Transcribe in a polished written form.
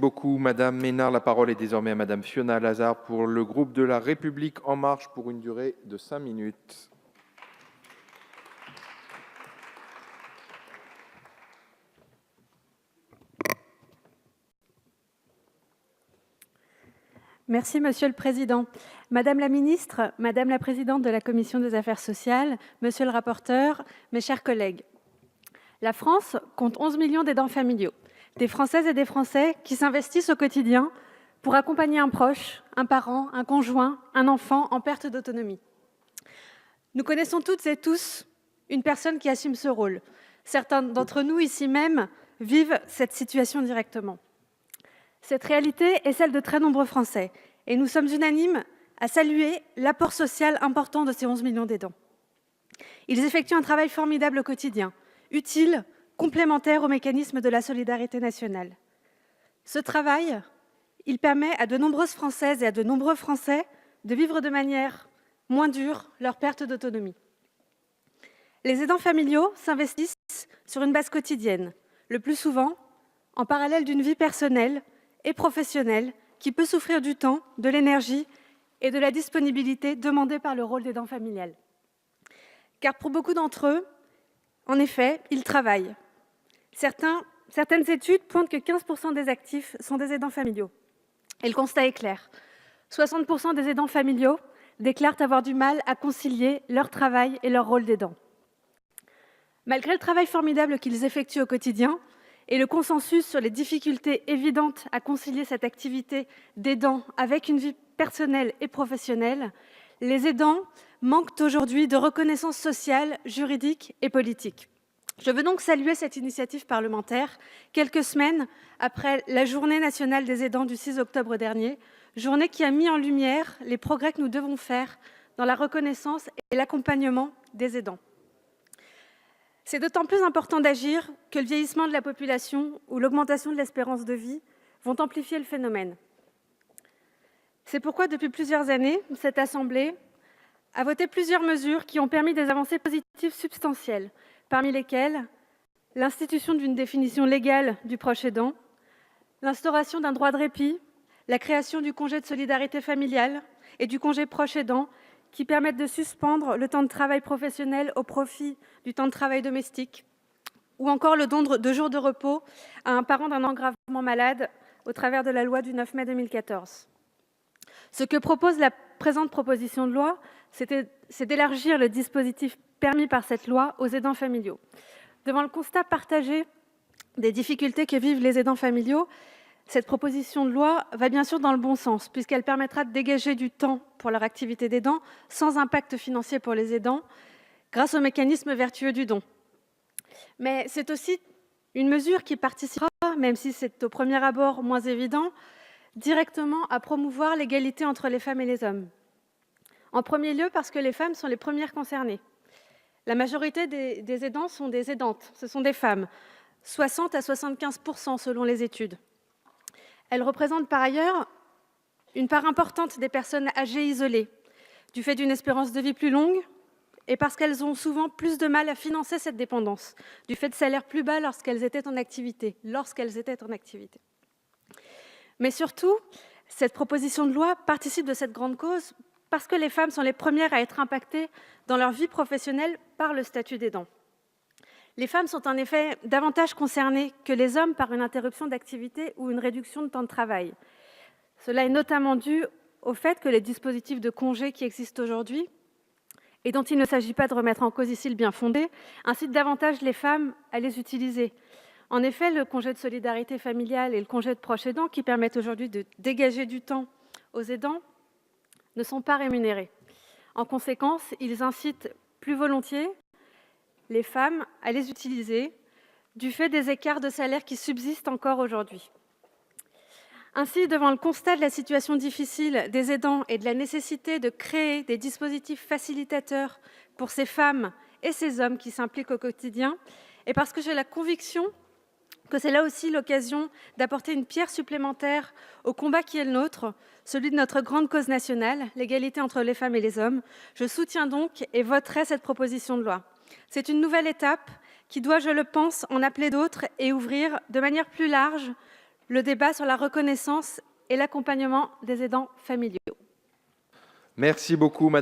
beaucoup, Madame Ménard. La parole est désormais à Madame Fiona Lazare pour le groupe de La République En Marche pour une durée de 5 minutes. Merci, Monsieur le Président. Madame la Ministre, Madame la Présidente de la Commission des Affaires sociales, Monsieur le rapporteur, mes chers collègues. La France compte 11 millions d'aidants familiaux, des Françaises et des Français qui s'investissent au quotidien pour accompagner un proche, un parent, un conjoint, un enfant en perte d'autonomie. Nous connaissons toutes et tous une personne qui assume ce rôle. Certains d'entre nous, ici même, vivent cette situation directement. Cette réalité est celle de très nombreux Français, et nous sommes unanimes à saluer l'apport social important de ces 11 millions d'aidants. Ils effectuent un travail formidable au quotidien, utile, complémentaire aux mécanismes de la solidarité nationale. Ce travail, il permet à de nombreuses Françaises et à de nombreux Français de vivre de manière moins dure leur perte d'autonomie. Les aidants familiaux s'investissent sur une base quotidienne, le plus souvent en parallèle d'une vie personnelle et professionnelle qui peut souffrir du temps, de l'énergie et de la disponibilité demandée par le rôle d'aidant familial. Car pour beaucoup d'entre eux, en effet, ils travaillent. Certaines études pointent que 15% des actifs sont des aidants familiaux. Et le constat est clair. 60% des aidants familiaux déclarent avoir du mal à concilier leur travail et leur rôle d'aidant. Malgré le travail formidable qu'ils effectuent au quotidien, et le consensus sur les difficultés évidentes à concilier cette activité d'aidant avec une vie personnelle et professionnelle, les aidants manquent aujourd'hui de reconnaissance sociale, juridique et politique. Je veux donc saluer cette initiative parlementaire, quelques semaines après la Journée nationale des aidants du 6 octobre dernier, journée qui a mis en lumière les progrès que nous devons faire dans la reconnaissance et l'accompagnement des aidants. C'est d'autant plus important d'agir que le vieillissement de la population ou l'augmentation de l'espérance de vie vont amplifier le phénomène. C'est pourquoi, depuis plusieurs années, cette Assemblée a voté plusieurs mesures qui ont permis des avancées positives substantielles, parmi lesquelles l'institution d'une définition légale du proche aidant, l'instauration d'un droit de répit, la création du congé de solidarité familiale et du congé proche aidant, qui permettent de suspendre le temps de travail professionnel au profit du temps de travail domestique, ou encore le don de jours de repos à un parent d'un enfant gravement malade au travers de la loi du 9 mai 2014. Ce que propose la présente proposition de loi, c'est d'élargir le dispositif permis par cette loi aux aidants familiaux. Devant le constat partagé des difficultés que vivent les aidants familiaux, cette proposition de loi va bien sûr dans le bon sens, puisqu'elle permettra de dégager du temps pour leur activité d'aidant sans impact financier pour les aidants, grâce au mécanisme vertueux du don. Mais c'est aussi une mesure qui participera, même si c'est au premier abord moins évident, directement à promouvoir l'égalité entre les femmes et les hommes. En premier lieu, parce que les femmes sont les premières concernées. La majorité des aidants sont des aidantes, ce sont des femmes, 60 à 75% selon les études. Elles représentent par ailleurs une part importante des personnes âgées isolées, du fait d'une espérance de vie plus longue et parce qu'elles ont souvent plus de mal à financer cette dépendance, du fait de salaires plus bas lorsqu'elles étaient en activité. Mais surtout, cette proposition de loi participe de cette grande cause parce que les femmes sont les premières à être impactées dans leur vie professionnelle par le statut d'aidant. Les femmes sont en effet davantage concernées que les hommes par une interruption d'activité ou une réduction de temps de travail. Cela est notamment dû au fait que les dispositifs de congés qui existent aujourd'hui, et dont il ne s'agit pas de remettre en cause ici le bien-fondé, incitent davantage les femmes à les utiliser. En effet, le congé de solidarité familiale et le congé de proche aidant, qui permettent aujourd'hui de dégager du temps aux aidants, ne sont pas rémunérés. En conséquence, ils incitent plus volontiers les femmes à les utiliser du fait des écarts de salaire qui subsistent encore aujourd'hui. Ainsi, devant le constat de la situation difficile des aidants et de la nécessité de créer des dispositifs facilitateurs pour ces femmes et ces hommes qui s'impliquent au quotidien, et parce que j'ai la conviction que c'est là aussi l'occasion d'apporter une pierre supplémentaire au combat qui est le nôtre, celui de notre grande cause nationale, l'égalité entre les femmes et les hommes, je soutiens donc et voterai cette proposition de loi. C'est une nouvelle étape qui doit, je le pense, en appeler d'autres et ouvrir de manière plus large le débat sur la reconnaissance et l'accompagnement des aidants familiaux. Merci beaucoup, Madame.